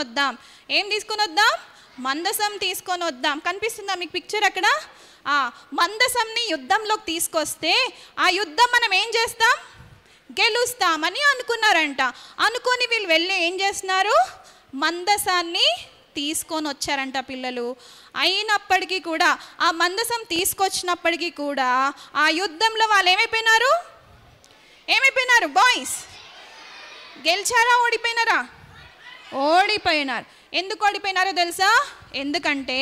వద్దాం. ఏం తీసుకొని వద్దాం? మందసం తీసుకొని వద్దాం. కనిపిస్తుందా మీకు పిక్చర్ అక్కడ? మందసంని యుద్ధంలోకి తీసుకొస్తే ఆ యుద్ధం మనం ఏం చేస్తాం? గెలుస్తామని అనుకున్నారంట. అనుకొని వీళ్ళు వెళ్ళి ఏం చేస్తున్నారు? మందసాన్ని తీసుకొని వచ్చారంట పిల్లలు. అయినప్పటికీ కూడా ఆ మందసం తీసుకొచ్చినప్పటికీ కూడా ఆ యుద్ధంలో వాళ్ళు ఏమైపోయినారు? బాయ్స్ గెలిచారా ఓడిపోయినారా? ఓడిపోయినారు. ఎందుకు ఓడిపోయినారో తెలుసా? ఎందుకంటే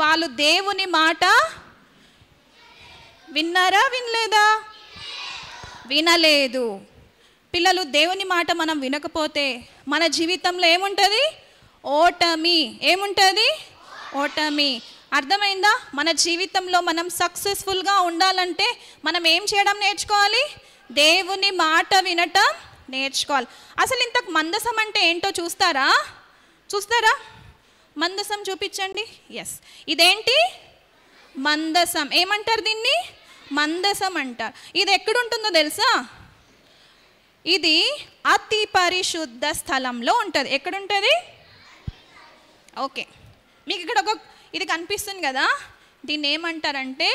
వాళ్ళు దేవుని మాట విన్నారా? వినలేదా? వినలేదు. పిల్లలు, దేవుని మాట మనం వినకపోతే మన జీవితంలో ఏముంటుంది? ఓటమి. ఏముంటుంది? ఓటమి. అర్థమైందా? మన జీవితంలో మనం సక్సెస్ఫుల్గా ఉండాలంటే మనం ఏం చేయడం నేర్చుకోవాలి? దేవుని మాట వినటం నేర్చుకోవాలి. అసలు ఇంతకు మందసం అంటే ఏంటో చూస్తారా? మందసం చూపించండి. ఎస్, ఇదేంటి? మందసం. ఏమంటారు దీన్ని? మందసం అంటారు. ఇది ఎక్కడుంటుందో తెలుసా? ఇది అతి పరిశుద్ధ స్థలంలో ఉంటుంది. ఎక్కడుంటుంది? ఓకే, మీకు ఇక్కడ ఇది కనిపిస్తుంది కదా, దీన్ని ఏమంటారంటే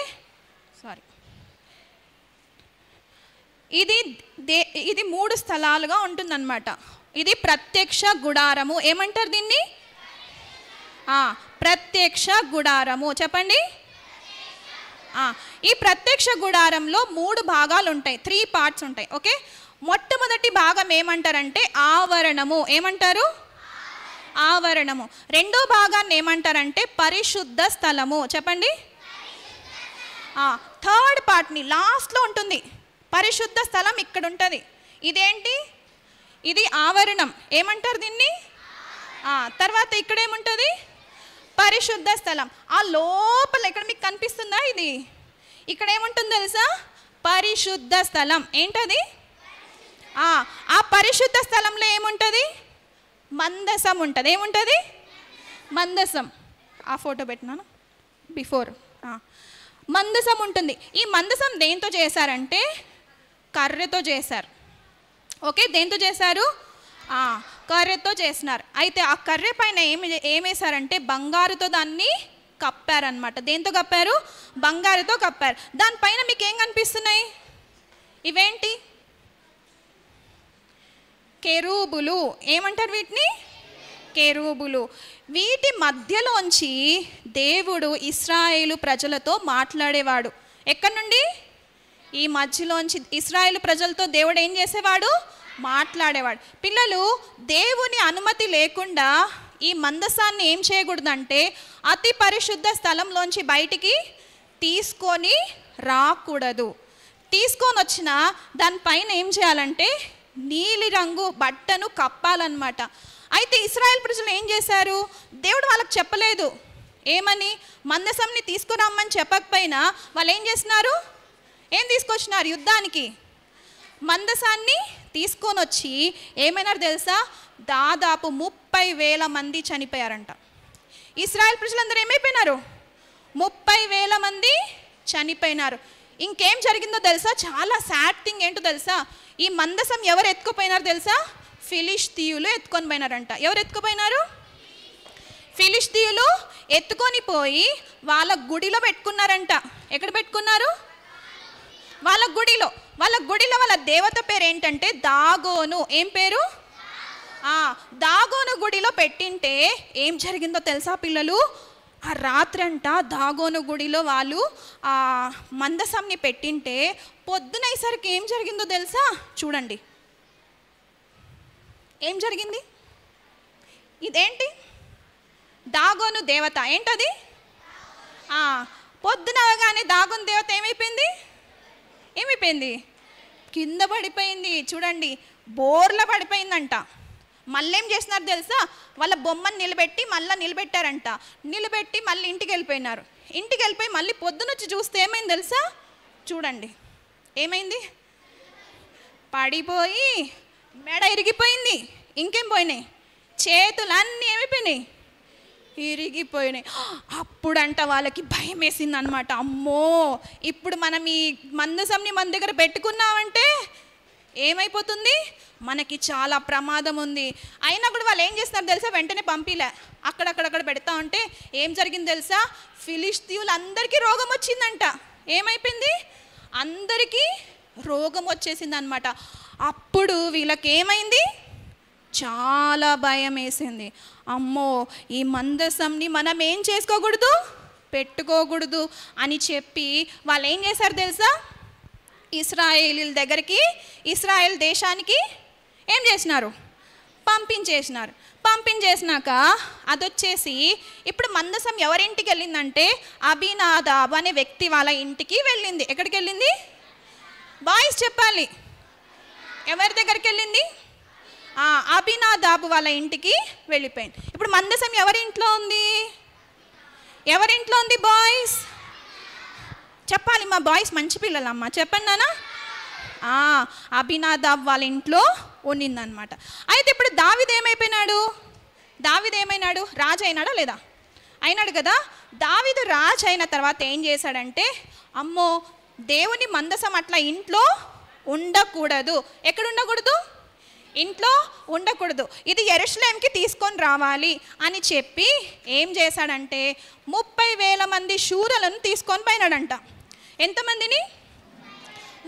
ఇది 3 స్థలాలుగా ఉంటుందన్నమాట. ఇది ప్రత్యక్ష గుడారము. ఏమంటారు దీన్ని? ప్రత్యక్ష గుడారము. చెప్పండి. ఈ ప్రత్యక్ష గుడారంలో 3 భాగాలు ఉంటాయి, 3 పార్ట్స్ ఉంటాయి. ఓకే, మొట్టమొదటి భాగం ఏమంటారంటే ఆవరణము. ఏమంటారు? ఆవరణము. రెండో భాగాన్ని ఏమంటారంటే పరిశుద్ధ స్థలము. చెప్పండి. థర్డ్ పార్ట్ని లాస్ట్లో ఉంటుంది. పరిశుద్ధ స్థలం ఇక్కడ ఉంటుంది. ఇదేంటి? ఇది ఆవరణం. ఏమంటారు దీన్ని? తర్వాత ఇక్కడ ఏముంటుంది? పరిశుద్ధ స్థలం. ఆ లోపల ఇక్కడ మీకు కనిపిస్తుందా? ఇది ఇక్కడ ఏముంటుందో తెలుసా? పరిశుద్ధ స్థలం. ఏంటది? ఆ పరిశుద్ధ స్థలంలో ఏముంటుంది? మందసం ఉంటుంది. ఏముంటుంది? మందసం. ఆ ఫోటో పెట్టినాను బిఫోర్. మందసం ఉంటుంది. ఈ మందసం దేంతో చేశారంటే కర్రతో చేశారు. ఓకే, దేంతో చేశారు? కర్రతో చేసినారు. అయితే ఆ కర్ర పైన ఏమేశారంటే బంగారుతో దాన్ని కప్పారనమాట. దేంతో కప్పారు? బంగారుతో కప్పారు. దానిపైన మీకు ఏం కనిపిస్తున్నాయి? ఇవేంటి? కెరూబులు. ఏమంటారు వీటిని? కెరూబులు. వీటి మధ్యలోంచి దేవుడు ఇశ్రాయేలు ప్రజలతో మాట్లాడేవాడు. ఎక్కడి నుండి? ఈ మధ్యలోంచి ఇశ్రాయేలు ప్రజలతో దేవుడు ఏం చేసేవాడు? మాట్లాడేవాడు. పిల్లలు, దేవుని అనుమతి లేకుండా ఈ మందసాన్ని ఏం చేయకూడదంటే అతి పరిశుద్ధ స్థలంలోంచి బయటికి తీసుకొని రాకూడదు. తీసుకొని వచ్చిన దానిపైన ఏం చేయాలంటే నీలి రంగు బట్టను కప్పాలన్నమాట. అయితే ఇశ్రాయేల్ ప్రజలు ఏం చేశారు? దేవుడు వాళ్ళకి చెప్పలేదు. ఏమని? మందసంని తీసుకురమ్మని చెప్పకపోయినా వాళ్ళు ఏం చేస్తున్నారు? ఏం తీసుకొచ్చినారు? యుద్ధానికి మందసాన్ని తీసుకొని వచ్చి ఏమైనారు తెలుసా? దాదాపు 30,000 మంది చనిపోయారంట. ఇశ్రాయేల్ ప్రజలందరూ ఏమైపోయినారు? 30,000 మంది చనిపోయినారు. ఇంకేం జరిగిందో తెలుసా? చాలా సాడ్ థింగ్ ఏంటో తెలుసా? ఈ మందసం ఎవరు ఎత్తుకుపోయినారు తెలుసా? ఫిలిష్తీయులు ఎత్తుకొని పోయినారంట. ఎవరు ఎత్తుకుపోయినారు? ఫిలిష్తీయులు ఎత్తుకొని పోయి వాళ్ళ గుడిలో పెట్టుకున్నారంట. ఎక్కడ పెట్టుకున్నారు? వాళ్ళ గుడిలో. వాళ్ళ దేవత పేరు ఏంటంటే దాగోను. ఏం పేరు? దాగోను గుడిలో పెట్టింటే ఏం జరిగిందో తెలుసా పిల్లలు? ఆ రాత్రంట దాగోను గుడిలో వాళ్ళు ఆ మందసంని పెట్టింటే పొద్దునయ్యేసరికి ఏం జరిగిందో తెలుసా? చూడండి ఏం జరిగింది. ఇదేంటి? దాగోను దేవత. ఏంటది? పొద్దునగానే దాగోను దేవత ఏమైపోయింది? కింద పడిపోయింది. చూడండి, బోర్ల పడిపోయిందంట. మళ్ళీ ఏం చేస్తున్నారు తెలుసా? వాళ్ళ బొమ్మను నిలబెట్టారంట. నిలబెట్టి మళ్ళీ ఇంటికి వెళ్ళిపోయినారు. ఇంటికి వెళ్ళిపోయి మళ్ళీ పొద్దునొచ్చి చూస్తే ఏమైంది తెలుసా? చూడండి ఏమైంది. పడిపోయి మెడ ఇరిగిపోయింది. ఇంకేం పోయినాయి? చేతులన్నీ ఏమైపోయినాయి? ఇరిగిపోయినాయి. అప్పుడంట వాళ్ళకి భయం వేసింది అనమాట. అమ్మో, ఇప్పుడు మనం ఈ మందసంని మన దగ్గర పెట్టుకున్నామంటే ఏమైపోతుంది, మనకి చాలా ప్రమాదం ఉంది. అయినా కూడా వాళ్ళు ఏం చేస్తున్నారు తెలుసా, వెంటనే పంపిలే. అక్కడక్కడక్కడ పెడతా ఉంటే ఏం జరిగింది తెలుసా, ఫిలిష్తీయులందరికీ రోగం వచ్చిందంట. ఏమైపోయింది, అందరికీ రోగం వచ్చేసింది అనమాట. అప్పుడు వీళ్ళకి ఏమైంది, చాలా భయం వేసింది. అమ్మో, ఈ మందసంని మనం ఏం చేసుకోకూడదు, పెట్టుకోకూడదు అని చెప్పి వాళ్ళు ఏం చేశారు తెలుసా, ఇశ్రాయేలీల దగ్గరికి, ఇశ్రాయేల్ దేశానికి ఏం చేసినారు, పంపించేసినాక అదొచ్చేసి ఇప్పుడు మందసం ఎవరింటికి వెళ్ళిందంటే అబీనాదాబు అనే వ్యక్తి వాళ్ళ ఇంటికి వెళ్ళింది. ఎక్కడికి వెళ్ళింది బాయ్స్ చెప్పాలి, ఎవరి దగ్గరికి వెళ్ళింది, అబీనాదాబు వాళ్ళ ఇంటికి వెళ్ళిపోయింది. ఇప్పుడు మందసం ఎవరింట్లో ఉంది, ఎవరింట్లో ఉంది బాయ్స్ చెప్పాలి, మా బాయ్స్ మంచి పిల్లలమ్మా, చెప్పండి నాన్న. అబీనాదాబు వాళ్ళ ఇంట్లో ఉండిందనమాట. అయితే ఇప్పుడు దావీదు ఏమైనాడు, రాజు అయినాడా లేదా, అయినాడు కదా. దావీదు రాజు అయిన తర్వాత ఏం చేశాడంటే, అమ్మో దేవుని మందసం అట్లా ఇంట్లో ఉండకూడదు. ఎక్కడ ఉండకూడదు, ఇంట్లో ఉండకూడదు, ఇది యెరూషలేంకి తీసుకొని రావాలి అని చెప్పి ఏం చేశాడంటే 30,000 మంది శూరులను తీసుకొని పోయినాడంట. ఎంతమందిని,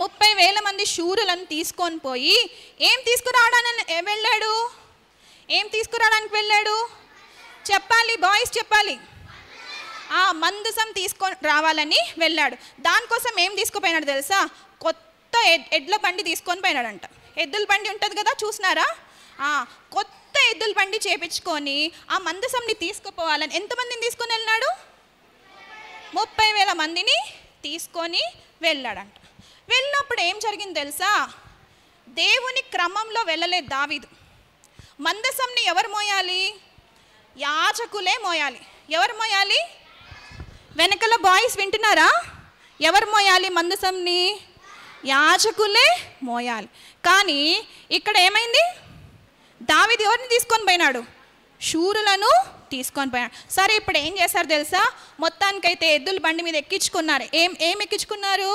30,000 మంది శూరులను తీసుకొని పోయి ఏం తీసుకురావడానికి వెళ్ళాడు చెప్పాలి బాయ్స్ చెప్పాలి, మందసం తీసుకొని రావాలని వెళ్ళాడు. దానికోసం ఏం తీసుకుపోయినాడు తెలుసా, కొత్త ఎడ్ల బండి తీసుకొని పోయినాడంట. ఎద్దుల బండి ఉంటుంది కదా, చూసినారా, కొత్త ఎద్దుల బండి చేపించుకొని ఆ మందసంని తీసుకుపోవాలని ఎంతమందిని తీసుకొని వెళ్ళినాడు, 30,000 మందిని తీసుకొని వెళ్ళాడంట. వెళ్ళినప్పుడు ఏం జరిగింది తెలుసా, దేవుని క్రమంలో వెళ్ళలేదు దావీదు. మందసంని ఎవరు మోయాలి, యాజకులే మోయాలి. ఎవరు మోయాలి, వెనకల బాయ్స్ వింటున్నారా, ఎవరు మోయాలి మందసంని, యాజకులే మోయాలి. కానీ ఇక్కడ ఏమైంది, దావీదు ఎవరిని తీసుకొని పోయినాడు, శూరులను తీసుకొని పోయాడు. సరే ఇప్పుడు ఏం చేశారు తెలుసా, మొత్తానికైతే ఎద్దుల బండి మీద ఎక్కించుకున్నారు. ఏం ఎక్కించుకున్నారు,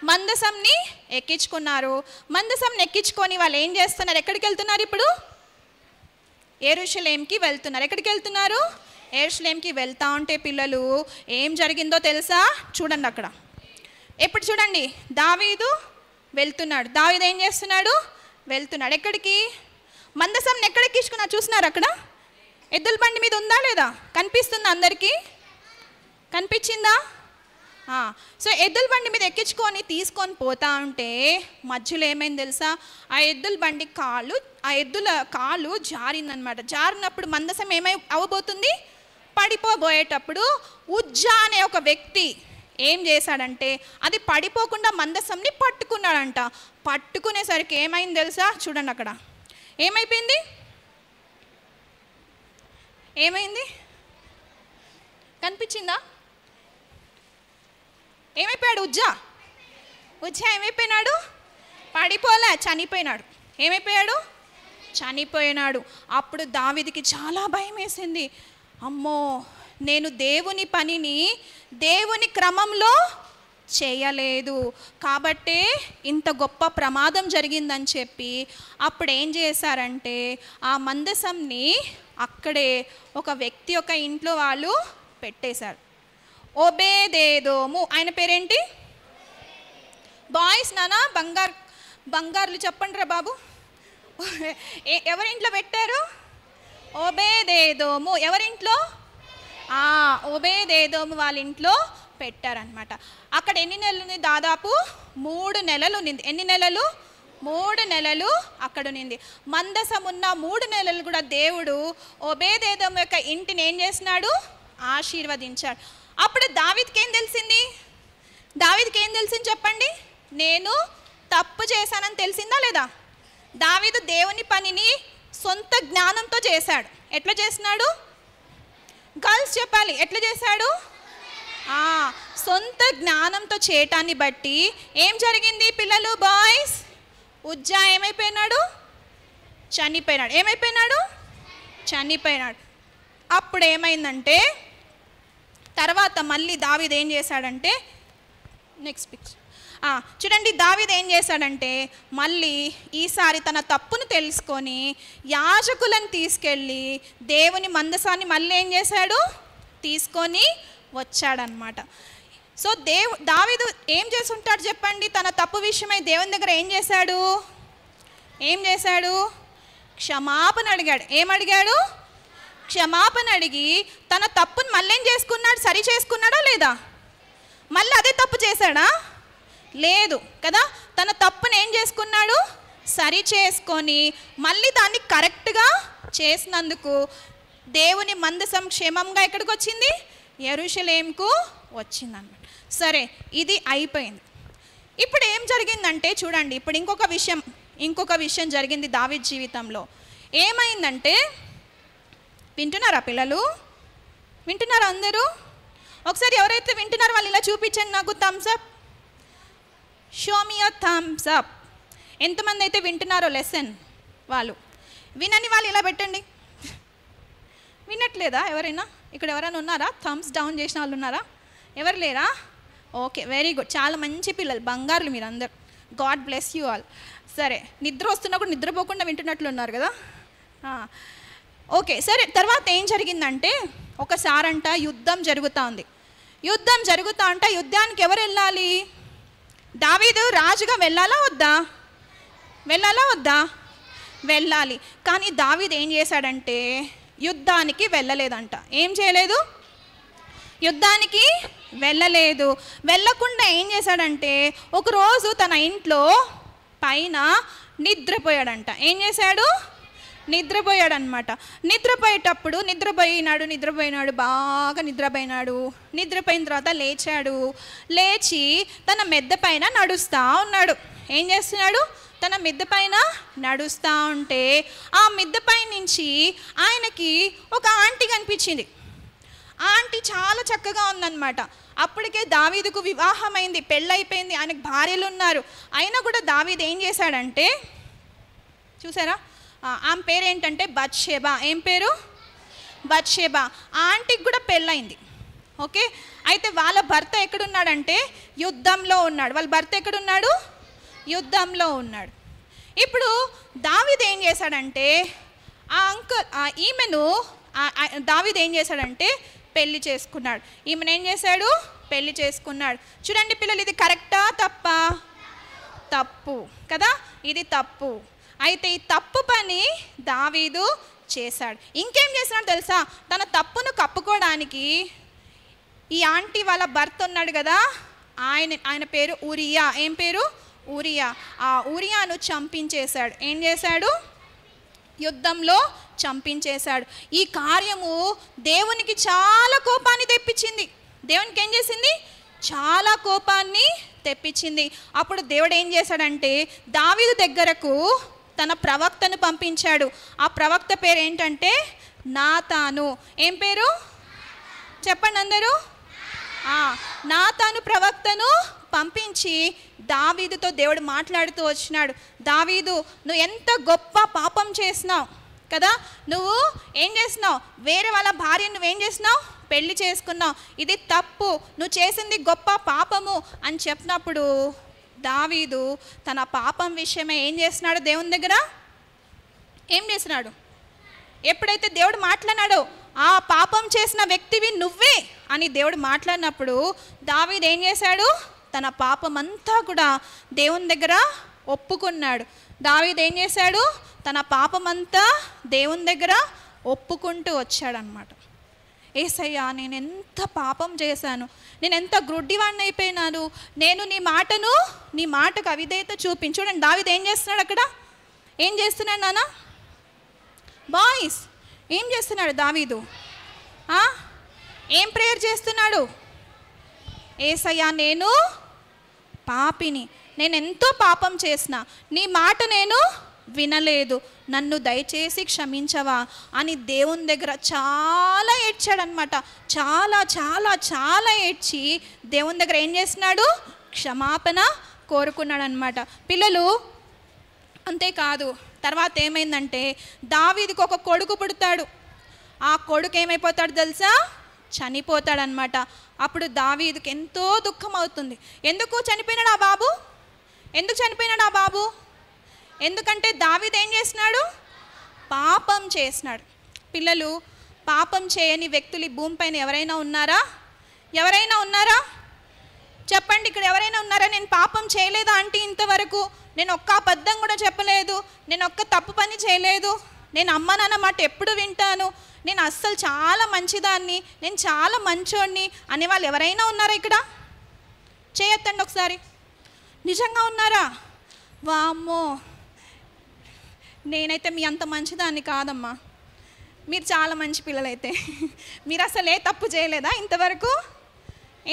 మందసంని ఎక్కించుకున్నారు. మందసంని ఎక్కించుకొని వాళ్ళు ఏం చేస్తున్నారు, ఎక్కడికి వెళ్తున్నారు, ఇప్పుడు యెరూషలేంకి వెళ్తున్నారు. ఎక్కడికి వెళ్తున్నారు, యెరూషలేంకి వెళ్తా ఉంటే పిల్లలు ఏం జరిగిందో తెలుసా, చూడండి అక్కడ. ఎప్పుడు చూడండి, దావీదు వెళ్తున్నాడు. దావీదు ఏం చేస్తున్నాడు, వెళ్తున్నాడు. ఎక్కడికి, మందసంని ఎక్కడ ఎక్కించుకున్నారు చూస్తున్నారు, అక్కడ ఎద్దుల బండి మీద ఉందా లేదా, కనిపిస్తుందా అందరికీ, కనిపించిందా. సో ఎద్దుల బండి మీద ఎక్కించుకొని తీసుకొని పోతా ఉంటే మధ్యలో ఏమైంది తెలుసా, ఆ ఎద్దుల బండి ఎద్దుల కాలు జారిందనమాట. జారినప్పుడు మందసం అవ్వబోతుంది, పడిపోబోయేటప్పుడు ఉజ్జా అనే ఒక వ్యక్తి ఏం చేశాడంటే అది పడిపోకుండా మందసంని పట్టుకున్నాడంట. పట్టుకునేసరికి ఏమైంది తెలుసా, చూడండి అక్కడ ఏమైంది కనిపించిందా, ఏమైపోయాడు ఉజ్జా ఏమైపోయినాడు, పడిపోలే, చనిపోయినాడు. అప్పుడు దావీదుకి చాలా భయం వేసింది. అమ్మో, నేను దేవుని పనిని దేవుని క్రమంలో చేయలేదు కాబట్టే ఇంత గొప్ప ప్రమాదం జరిగిందని చెప్పి అప్పుడు ఏం చేశారంటే ఆ మందసంని అక్కడే ఒక వ్యక్తి యొక్క ఇంట్లో వాళ్ళు పెట్టేశారు. ఓబేదేదోము, ఆయన పేరేంటి బాయ్స్, నానా బంగారులు చెప్పండి రా బాబు, ఎవరింట్లో పెట్టారు, ఓబేదేదోము. ఎవరింట్లో, ఓబేదేదోము వాళ్ళ ఇంట్లో పెట్టారనమాట. అక్కడ ఎన్ని నెలలు ఉంది, దాదాపు 3 నెలలు ఉన్నింది. ఎన్ని నెలలు, 3 నెలలు అక్కడ ఉన్నింది. మందసం ఉన్న 3 నెలలు కూడా దేవుడు ఓబేదేదోము యొక్క ఇంటిని ఏం చేసినాడు, ఆశీర్వదించాడు. అప్పుడు దావీదుకి ఏం తెలిసింది, చెప్పండి, నేను తప్పు చేశానని తెలిసిందా లేదా. దావీదు దేవుని పనిని సొంత జ్ఞానంతో చేశాడు. ఎట్లా చేసినాడు, గర్ల్స్ చెప్పాలి, ఎట్లా చేశాడు, సొంత జ్ఞానంతో చేయటాన్ని బట్టి ఏం జరిగింది పిల్లలు, బాయ్స్, ఉజ్జా ఏమైపోయినాడు, చనిపోయినాడు. అప్పుడు ఏమైందంటే తర్వాత మళ్ళీ దావీదు ఏం చేశాడంటే, నెక్స్ట్ పిక్చర్, చూడండి, దావీదు ఏం చేశాడంటే మళ్ళీ ఈసారి తన తప్పును తెలుసుకొని యాజకులను తీసుకెళ్ళి దేవుని మందసాన్ని మళ్ళీ ఏం చేశాడు, తీసుకొని వచ్చాడనమాట. సో దావీదు ఏం చేసి ఉంటాడు చెప్పండి? తన తప్పు విషయమై దేవుని దగ్గర ఏం చేశాడు? క్షమాపణ అడిగాడు. ఏమడిగాడు? క్షమాపణ అడిగి తన తప్పును మళ్ళీ ఏం చేసుకున్నాడు? సరి చేసుకున్నాడా లేదా? మళ్ళీ అదే తప్పు చేశాడా? లేదు కదా. తన తప్పును ఏం చేసుకున్నాడు? సరి చేసుకొని మళ్ళీ దాన్ని కరెక్ట్గా చేసినందుకు దేవుని మందసం క్షేమంగా ఎక్కడికి వచ్చింది? యెరూషలేముకు వచ్చిందన్నమాట. సరే, ఇది అయిపోయింది. ఇప్పుడు ఏం జరిగిందంటే చూడండి, ఇప్పుడు ఇంకొక విషయం జరిగింది దావీదు జీవితంలో. ఏమైందంటే, వింటున్నారా పిల్లలు? వింటున్నారా అందరూ? ఒకసారి ఎవరైతే వింటున్నారో వాళ్ళు ఇలా చూపించండి నాకు, thumbs up. Show me your thumbs up. ఎంతమంది అయితే వింటున్నారో లెసన్ వాళ్ళు? వినని వాళ్ళు ఇలా పెట్టండి. వినట్లేదా ఎవరైనా? ఇక్కడ ఎవరైనా ఉన్నారా? థమ్స్ డౌన్ చేసిన వాళ్ళు ఉన్నారా? ఎవరు లేరా? Okay, very good. చాలా మంచి పిల్లలు, బంగారులు మీరు అందరు. God bless you all. సరే, నిద్ర వస్తున్నా కూడా నిద్రపోకుండా వింటున్నట్లు ఉన్నారు కదా. ఓకే, సరే. తర్వాత ఏం జరిగిందంటే, ఒకసారంట యుద్ధం జరుగుతూ ఉంది. యుద్ధానికి ఎవరు వెళ్ళాలి? దావీదు రాజుగా వెళ్ళాలా వద్దా? వెళ్ళాలి. కానీ దావీదు ఏం చేశాడంటే యుద్ధానికి వెళ్ళలేదంట. ఏం చేయలేదు? యుద్ధానికి వెళ్ళకుండా ఏం చేశాడంటే ఒకరోజు తన ఇంట్లో పైన నిద్రపోయాడంట. ఏం చేశాడు? నిద్రపోయాడనమాట. నిద్రపోయినాడు, బాగా నిద్రపోయిన తర్వాత లేచి తన మెద్ద పైన నడుస్తూ ఉన్నాడు. ఏం చేస్తున్నాడు? తన మిద్దె పైన నడుస్తూ ఉంటే ఆ మిద్దె పై నుంచి ఆయనకి ఒక ఆంటీ కనిపించింది. ఆంటీ చాలా చక్కగా ఉందన్నమాట. అప్పటికే దావీదుకు వివాహమైంది, పెళ్ళైపోయింది, ఆయనకు భార్యలు ఉన్నారు. అయినా కూడా దావీదు ఏం చేశాడంటే, చూసారా, ఆమె పేరు ఏంటంటే బత్షెబా. ఏం పేరు? బత్షెబా. ఆ ఆంటీకి కూడా పెళ్ళైంది. ఓకే, అయితే వాళ్ళ భర్త ఎక్కడున్నాడంటే యుద్ధంలో ఉన్నాడు. వాళ్ళ భర్త ఎక్కడున్నాడు? యుద్ధంలో ఉన్నాడు. ఇప్పుడు దావీదు ఏం చేశాడంటే దావీదు ఏం చేశాడంటే పెళ్లి చేసుకున్నాడు. ఈమెను ఏం చేశాడు? పెళ్లి చేసుకున్నాడు. చూడండి పిల్లలు, ఇది కరెక్టా తప్పా? తప్పు కదా, ఇది తప్పు. అయితే ఈ తప్పు పని దావీదు చేశాడు. ఇంకేం చేసినాడు తెలుసా? తన తప్పును కప్పుకోవడానికి ఈ ఆంటీ వాళ్ళ భర్త ఉన్నాడు కదా, ఆయన పేరు ఊరియా. ఏం పేరు? ఊరియా. ఆ ఊరియాను చంపించేశాడు. ఏం చేశాడు? యుద్ధంలో చంపించేశాడు. ఈ కార్యము దేవునికి చాలా కోపాన్ని తెప్పించింది. దేవునికి ఏం చేసింది? చాలా కోపాన్ని తెప్పించింది. అప్పుడు దేవుడు ఏం చేశాడంటే దావీదు దగ్గరకు తన ప్రవక్తను పంపించాడు. ఆ ప్రవక్త పేరు ఏంటంటే నాతాను. ఏం పేరు చెప్పండి అందరూ? నాతాను ప్రవక్తను పంపించి దావీదుతో దేవుడు మాట్లాడుతూ వచ్చినాడు. దావీదు, నువ్వు ఎంత గొప్ప పాపం చేసినావు కదా, నువ్వు ఏం చేసినావు? వేరే వాళ్ళ భార్యను నువ్వేం చేసినావు? పెళ్లి చేసుకున్నావు. ఇది తప్పు, నువ్వు చేసింది గొప్ప పాపము అని చెప్పినప్పుడు దావీదు తన పాపం విషయమే ఏం చేస్తున్నాడు? దేవుని దగ్గర ఏం చేసినాడు? ఎప్పుడైతే దేవుడు మాట్లాడినాడో ఆ పాపం చేసిన వ్యక్తివి నువ్వే అని దేవుడు మాట్లాడినప్పుడు దావీదు ఏం చేశాడు? తన పాపం అంతా కూడా దేవుని దగ్గర ఒప్పుకున్నాడు. దావీదు ఏం చేశాడు? తన పాపమంతా దేవుని దగ్గర ఒప్పుకుంటూ వచ్చాడనమాట. ఏసయ్యా, నేను ఎంత పాపం చేశాను, నేను ఎంత గ్రుడ్డివాడిని అయిపోయినాను, నేను నీ మాటకు అవిధేయత చూపించు. చూడండి దావీదు ఏం చేస్తున్నాడు అక్కడ? ఏం చేస్తున్నాడు నాన్న? బాయ్స్, ఏం చేస్తున్నాడు దావీదు? ఏం ప్రేయర్ చేస్తున్నాడు? ఏసయ్యా, నేను పాపిని, నేను ఎంతో పాపం చేసిన, నీ మాట నేను వినలేదు, నన్ను దయచేసి క్షమించవా అని దేవుని దగ్గర చాలా ఏడ్చాడనమాట. చాలా చాలా చాలా ఏడ్చి దేవుని దగ్గర ఏం చేస్తున్నాడు? క్షమాపణ కోరుకున్నాడు అనమాట. పిల్లలు, అంతేకాదు తర్వాత ఏమైందంటే దావీదుకు ఒక కొడుకు పుడతాడు. ఆ కొడుకు ఏమైపోతాడు తెలుసా? చనిపోతాడనమాట. అప్పుడు దావీదుకి ఎంతో దుఃఖం అవుతుంది. ఎందుకు చనిపోయినాడు ఆ బాబు? ఎందుకు చనిపోయినాడు ఆ బాబు? ఎందుకంటే దావీదు ఏం చేసినాడు? పాపం చేసినాడు. పిల్లలు, పాపం చేయని వ్యక్తులు ఈ భూమిపైన ఎవరైనా ఉన్నారా? ఎవరైనా ఉన్నారా? చెప్పండి, ఇక్కడ ఎవరైనా ఉన్నారా? నేను పాపం చేయలేదా అంటే ఇంతవరకు నేను ఒక్క అబద్ధం కూడా చెప్పలేదు, నేను ఒక్క తప్పు పని చేయలేదు, నేను అమ్మ నాన్న మాట ఎప్పుడు వింటాను, నేను అస్సలు చాలా మంచిదాన్ని, నేను చాలా మంచోడిని అనే వాళ్ళు ఎవరైనా ఉన్నారా ఇక్కడ? చేయొద్దండి ఒకసారి. నిజంగా ఉన్నారా? వామ్మో, నేనైతే మీ అంత మంచిదాన్ని కాదమ్మా, మీరు చాలా మంచి పిల్లలైతే. మీరు అసలు ఏ తప్పు చేయలేదా ఇంతవరకు?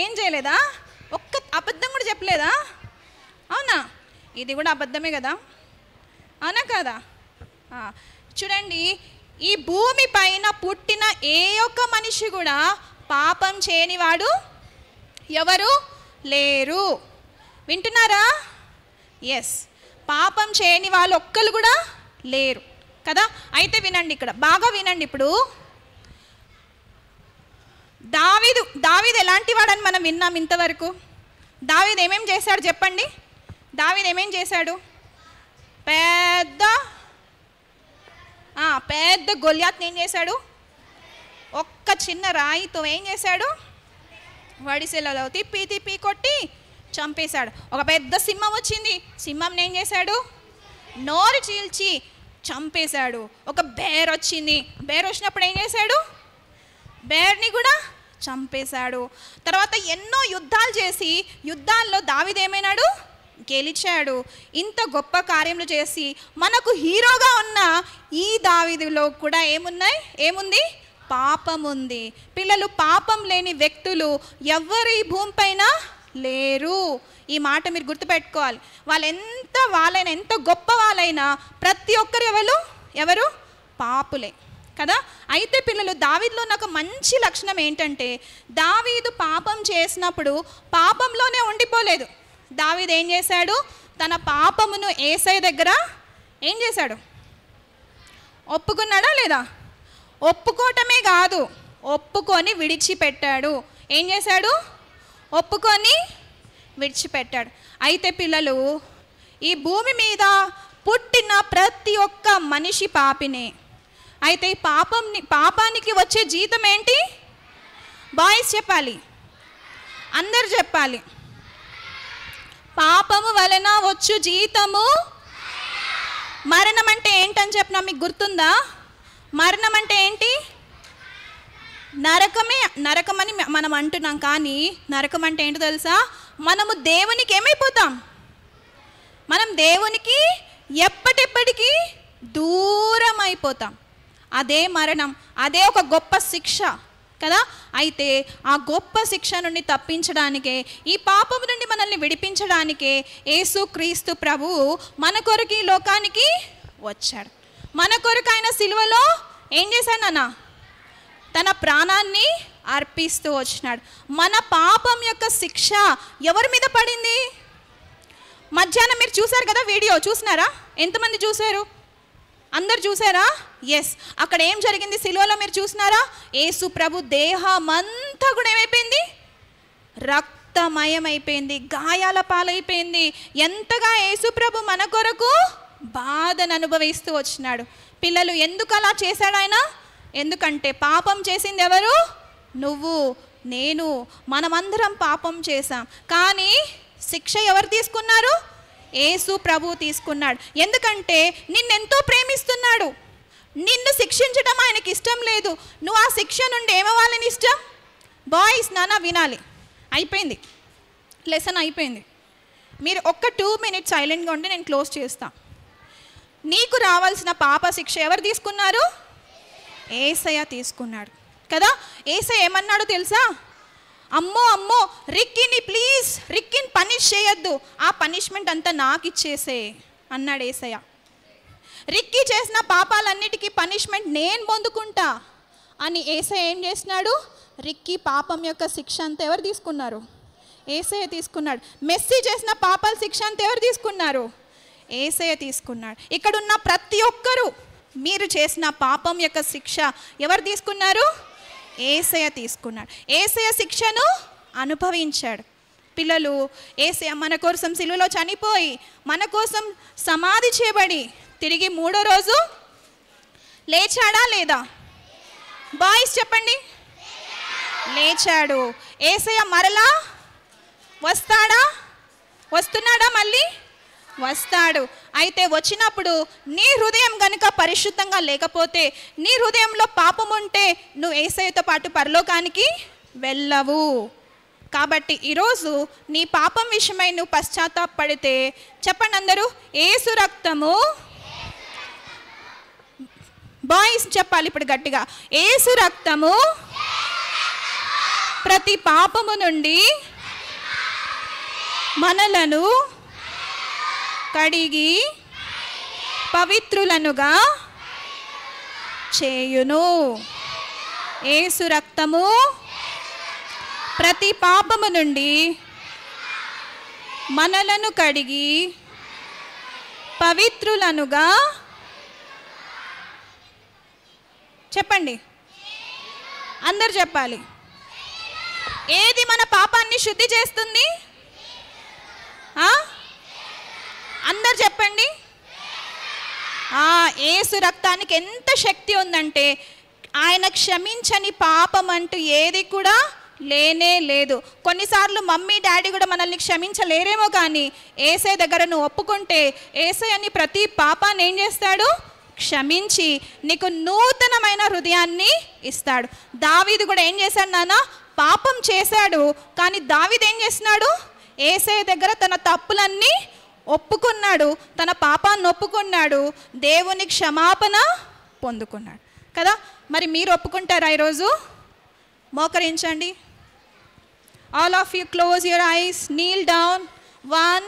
ఏం చేయలేదా? ఒక్క అబద్ధం కూడా చెప్పలేదా? అవునా? ఇది కూడా అబద్ధమే కదా, అవునా కదా? చూడండి, ఈ భూమి పైన పుట్టిన ఏ ఒక్క మనిషి కూడా పాపం చేయనివాడు ఎవరు లేరు. వింటున్నారా? ఎస్, పాపం చేయని వాళ్ళు ఒక్కరు కూడా లేరు కదా. అయితే వినండి, ఇక్కడ బాగా వినండి. ఇప్పుడు దావీదు ఎలాంటి వాడని మనం విన్నాం ఇంతవరకు. దావీదు ఏమేం చేశాడు చెప్పండి? దావీదు ఏమేం చేశాడు? పెద్ద గొల్యాత్ని ఏం చేశాడు? ఒక్క చిన్న రాయితో ఏం చేశాడు? వడిసెలలో తిప్పి కొట్టి చంపేశాడు. ఒక పెద్ద సింహం వచ్చింది, సింహంని ఏం చేశాడు? నోరు చీల్చి చంపేశాడు. ఒక బేర్ వచ్చింది, బేర్ వచ్చినప్పుడు ఏం చేశాడు? బేర్ని కూడా చంపేశాడు. తర్వాత ఎన్నో యుద్ధాలు చేసి యుద్ధాల్లో దావీదు ఏమైనాడు? గెలిచాడు. ఇంత గొప్ప కార్యములు చేసి మనకు హీరోగా ఉన్న ఈ దావీదులో కూడా ఏముంది? పాపం ఉంది. పిల్లలు, పాపం లేని వ్యక్తులు ఎవ్వరు ఈ భూమిపైన లేరు. ఈ మాట మీరు గుర్తుపెట్టుకోవాలి. వాళ్ళైనా ఎంత గొప్ప వాళ్ళైనా ప్రతి ఒక్కరు ఎవరు పాపులే కదా. అయితే పిల్లలు, దావీదులో నాకు మంచి లక్షణం ఏంటంటే, దావీదు పాపం చేసినప్పుడు పాపంలోనే ఉండిపోలేదు. దావీదు ఏం చేశాడు? తన పాపమును యేసయ్య దగ్గర ఏం చేశాడు? ఒప్పుకున్నాడా లేదా? ఒప్పుకోవటమే కాదు, ఒప్పుకొని విడిచిపెట్టాడు. ఏం చేశాడు? ఒప్పుకొని విడిచిపెట్టాడు. అయితే పిల్లలు, ఈ భూమి మీద పుట్టిన ప్రతి ఒక్క మనిషి పాపినే. అయితే ఈ పాపానికి వచ్చే జీతం ఏంటి? బాయ్స్ చెప్పాలి, అందరు చెప్పాలి. పాపము వలన వచ్చు జీతము మరణం. అంటే ఏంటని చెప్పినా మీకు గుర్తుందా? మరణం అంటే ఏంటి? నరకమని మనం అంటున్నాం, కానీ నరకం అంటే ఏంటో తెలుసా? మనము దేవునికి ఏమైపోతాం? మనం దేవునికి ఎప్పటికీ దూరం అయిపోతాం. అదే మరణం, అదే ఒక గొప్ప శిక్ష కదా. అయితే ఆ గొప్ప శిక్ష నుండి తప్పించడానికే, ఈ పాపం నుండి మనల్ని విడిపించడానికే యేసుక్రీస్తు ప్రభువు మన కొరకు ఈ లోకానికి వచ్చాడు. మన కొరకు ఆయన సిలువలో ఏం చేశాడన్నా? తన ప్రాణాన్ని అర్పిస్తూ వచ్చినాడు. మన పాపం యొక్క శిక్ష ఎవరి మీద పడింది? మధ్యాహ్నం మీరు చూశారు కదా, వీడియో చూసినారా? ఎంతమంది చూశారు? అందరు చూసారా? ఎస్. అక్కడ ఏం జరిగింది సిలువలో మీరు చూసినారా? యేసు ప్రభు దేహమంతా కూడా ఏమైపోయింది? రక్తమయమైపోయింది, గాయాల పాలైపోయింది. ఎంతగా యేసు ప్రభు మన కొరకు బాధను అనుభవిస్తూ వచ్చినాడు. పిల్లలు, ఎందుకు అలా చేశాడు ఆయన? ఎందుకంటే పాపం చేసింది ఎవరు? నువ్వు, నేను, మనమందరం పాపం చేశాం. కానీ శిక్ష ఎవరు తీసుకున్నారు? యేసు ప్రభు తీసుకున్నాడు. ఎందుకంటే నిన్నెంతో ప్రేమిస్తున్నాడు. నిన్ను శిక్షించడం ఆయనకి ఇష్టం లేదు. నువ్వు ఆ శిక్ష నుండి ఏమవ్వాలని ఇష్టం? బాయ్స్, నాన్న వినాలి. అయిపోయింది, లెసన్ అయిపోయింది. మీరు ఒక్క 2 minutes సైలెంట్గా ఉంటే నేను క్లోజ్ చేస్తాను. నీకు రావాల్సిన పాప శిక్ష ఎవరు తీసుకున్నారు? యేసయ్య తీసుకున్నాడు కదా. యేసయ్య ఏమన్నాడో తెలుసా? అమ్మో రిక్కీని ప్లీజ్, రిక్కీని పనిష్ చేయొద్దు, ఆ పనిష్మెంట్ అంతా నాకు ఇచ్చేసే అన్నాడు యేసయ్య. రిక్కీ చేసిన పాపాలన్నిటికీ పనిష్మెంట్ నేను పొందుకుంటా అని యేసయ్య ఏం చేసినాడు? రిక్కీ పాపం యొక్క శిక్ష అంతా ఎవరు తీసుకున్నారు? యేసయ్య తీసుకున్నాడు. మెస్సీ చేసిన పాపాల శిక్ష అంతా ఎవరు తీసుకున్నారు? యేసయ్య తీసుకున్నాడు. ఇక్కడున్న ప్రతి ఒక్కరూ మీరు చేసిన పాపం యొక్క శిక్ష ఎవరు తీసుకున్నారు? యేసయ్య తీసుకున్నాడు. యేసయ్య శిక్షను అనుభవించాడు. పిల్లలు, యేసయ్య మన కోసం సిలువలో చనిపోయి మన కోసం సమాధి చేయబడి తిరిగి 3వ రోజు లేచాడా లేదా? బాయ్స్ చెప్పండి. లేచాడు. యేసయ్య మరలా వస్తాడా? వస్తున్నాడా? మళ్ళీ వస్తాడు. అయితే వచ్చినప్పుడు నీ హృదయం గనుక పరిశుద్ధంగా లేకపోతే, నీ హృదయంలో పాపం ఉంటే నువ్వు యేసయ్యతో పాటు పరలోకానికి వెళ్ళవు. కాబట్టి ఈరోజు నీ పాపం విషయమై నువ్వు పశ్చాత్తాపడితే చెప్పండి అందరూ, యేసు రక్తము, బాయ్స్ చెప్పాలి ఇప్పుడు గట్టిగా, యేసు రక్తము ప్రతి పాపము నుండి మనలను కడిగి పవిత్రులనుగా చేయును. యేసు రక్తము ప్రతి పాపము నుండి మనలను కడిగి పవిత్రులనుగా చెప్పండి, అందరు చెప్పాలి. ఏది మన పాపాన్ని శుద్ధి చేస్తుంది? అందరు చెప్పండి. యేసు రక్తానికి ఎంత శక్తి ఉందంటే ఆయన క్షమించని పాపం అంటూ ఏది కూడా లేనే లేదు. కొన్నిసార్లు మమ్మీ డాడీ కూడా మనల్ని క్షమించలేరేమో, కానీ యేసయ్య దగ్గర నువ్వు ఒప్పుకుంటే యేసయ్యని ప్రతి పాపాన్ని ఏం చేస్తాడు? క్షమించి నీకు నూతనమైన హృదయాన్ని ఇస్తాడు. దావీదు కూడా ఏం చేశాడు నాన్న? పాపం చేశాడు, కానీ దావీదు ఏం చేస్తున్నాడు? యేసయ్య దగ్గర తన తప్పులన్నీ ఒప్పుకున్నాడు, తన పాపాన్ని ఒప్పుకున్నాడు, దేవుని క్షమాపణ పొందుకున్నాడు కదా. మరి మీరు ఒప్పుకుంటారా ఈరోజు? మోకరించండి. All of you close your eyes, kneel down. 1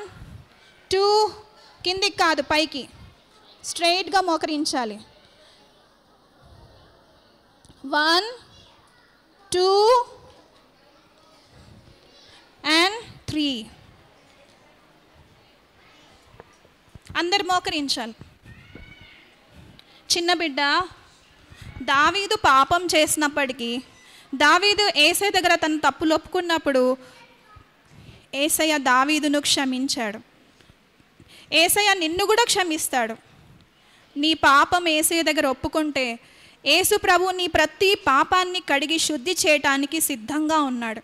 2, కిందికి కాదు పైకి, స్ట్రైట్గా మోకరించాలి. 1 2 and 3. అందరు మోకరించాలి. చిన్న బిడ్డ, దావీదు పాపం చేసినప్పటికీ, దావీదు యేసయ్య దగ్గర తన తప్పులు ఒప్పుకున్నప్పుడు యేసయ్య దావీదును క్షమించాడు. యేసయ్య నిన్ను కూడా క్షమిస్తాడు. నీ పాపం యేసయ్య దగ్గర ఒప్పుకుంటే యేసు ప్రభు నీ ప్రతి పాపాన్ని కడిగి శుద్ధి చేయటానికి సిద్ధంగా ఉన్నాడు.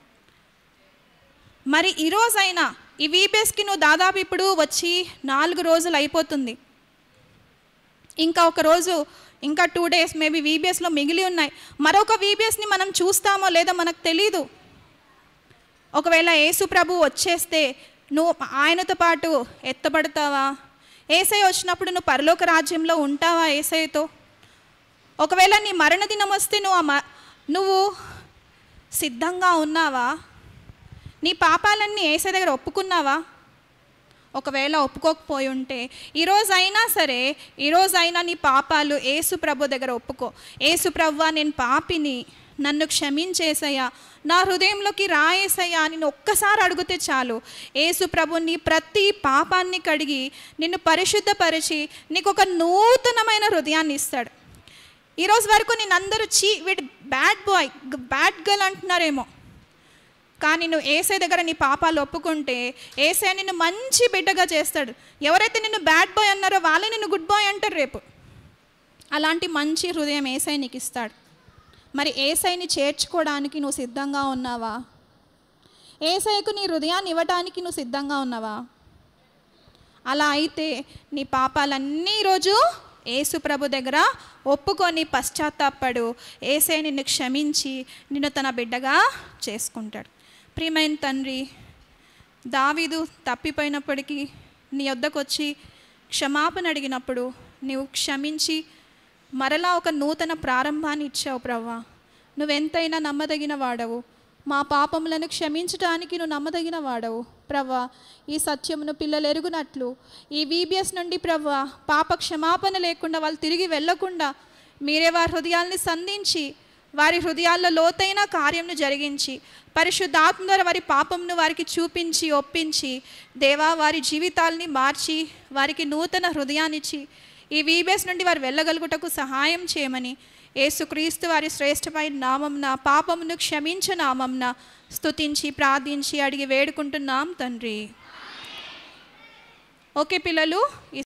మరి ఈరోజైనా ఈ వీబీఎస్కి నువ్వు దాదాపు ఇప్పుడు వచ్చి 4 రోజులు అయిపోతుంది. ఇంకా ఒక రోజు, ఇంకా 2 days మేబీ వీబీఎస్లో మిగిలి ఉన్నాయి. మరొక వీబీఎస్ని మనం చూస్తామో లేదో మనకు తెలీదు. ఒకవేళ యేసు ప్రభు వచ్చేస్తే నువ్వు ఆయనతో పాటు ఎత్తబడతావా? యేసయ్య వచ్చినప్పుడు నువ్వు పరలోక రాజ్యంలో ఉంటావా యేసయ్యతో? ఒకవేళ నీ మరణ దినం వస్తే నువ్వు సిద్ధంగా ఉన్నావా? నీ పాపాలన్నీ యేసయ్య దగ్గర ఒప్పుకున్నావా? ఒకవేళ ఒప్పుకోకపోయి ఉంటే ఈరోజైనా సరే, ఈరోజైనా నీ పాపాలు యేసు ప్రభు దగ్గర ఒప్పుకో. యేసు ప్రభువా, నేను పాపిని, నన్ను క్షమించేసయ్యా, నా హృదయంలోకి రాయేసయ్యా అని ఒక్కసారి అడిగితే చాలు. యేసు ప్రభు నీ ప్రతి పాపాన్ని కడిగి నిన్ను పరిశుద్ధపరిచి నీకు ఒక నూతనమైన హృదయాన్ని ఇస్తాడు. ఈరోజు వరకు నేనందరూ వీడు బ్యాడ్ బాయ్, బ్యాడ్ గర్ల్ అంటున్నారేమో, కానీ నువ్వు యేసయ్య దగ్గర నీ పాపాలు ఒప్పుకుంటే యేసయ్య నిన్ను మంచి బిడ్డగా చేస్తాడు. ఎవరైతే నిన్ను బ్యాడ్ బాయ్ అన్నారో వాళ్ళే నిన్ను గుడ్ బాయ్ అంటారు రేపు. అలాంటి మంచి హృదయం యేసయ్య నీకు ఇస్తాడు. మరి యేసయ్యని చేర్చుకోవడానికి నువ్వు సిద్ధంగా ఉన్నావా? యేసయ్యకు నీ హృదయాన్ని ఇవ్వడానికి నువ్వు సిద్ధంగా ఉన్నావా? అలా అయితే నీ పాపాలన్నీ ఈరోజు యేసు ప్రభు దగ్గర ఒప్పుకొని పశ్చాత్తాపడు. యేసయ్య నిన్ను క్షమించి నిన్ను తన బిడ్డగా చేసుకుంటాడు. ప్రియమైన తండ్రి, దావీదు తప్పిపోయినప్పటికీ నీ వద్దకు వచ్చి క్షమాపణ అడిగినప్పుడు నీవు క్షమించి మరలా ఒక నూతన ప్రారంభాన్ని ఇచ్చావు ప్రభువా. నువ్వెంతైనా నమ్మదగిన వాడవు. మా పాపములను క్షమించడానికి నువ్వు నమ్మదగిన వాడవు ప్రభువా. ఈ సత్యమును పిల్లలు ఎరుగునట్లు ఈ వీబీఎస్ నుండి ప్రభువా పాప క్షమాపణ లేకుండా వాళ్ళు తిరిగి వెళ్ళకుండా మీరే వారి హృదయాల్ని సంధించి వారి హృదయాల్లో లోతైన కార్యంను జరిగించి పరిశుద్ధాత్మ ద్వారా వారి పాపంను వారికి చూపించి ఒప్పించి దేవా వారి జీవితాల్ని మార్చి వారికి నూతన హృదయాన్నిచ్చి ఈ వీబీఎస్ నుండి వారు వెళ్ళగలుగుటకు సహాయం చేయమని యేసుక్రీస్తు వారి శ్రేష్టమైన నామంన పాపమును క్షమించు నామంన స్తుతించి ప్రార్థించి అడిగి వేడుకుంటున్నాం తండ్రి. ఓకే పిల్లలు, ఈ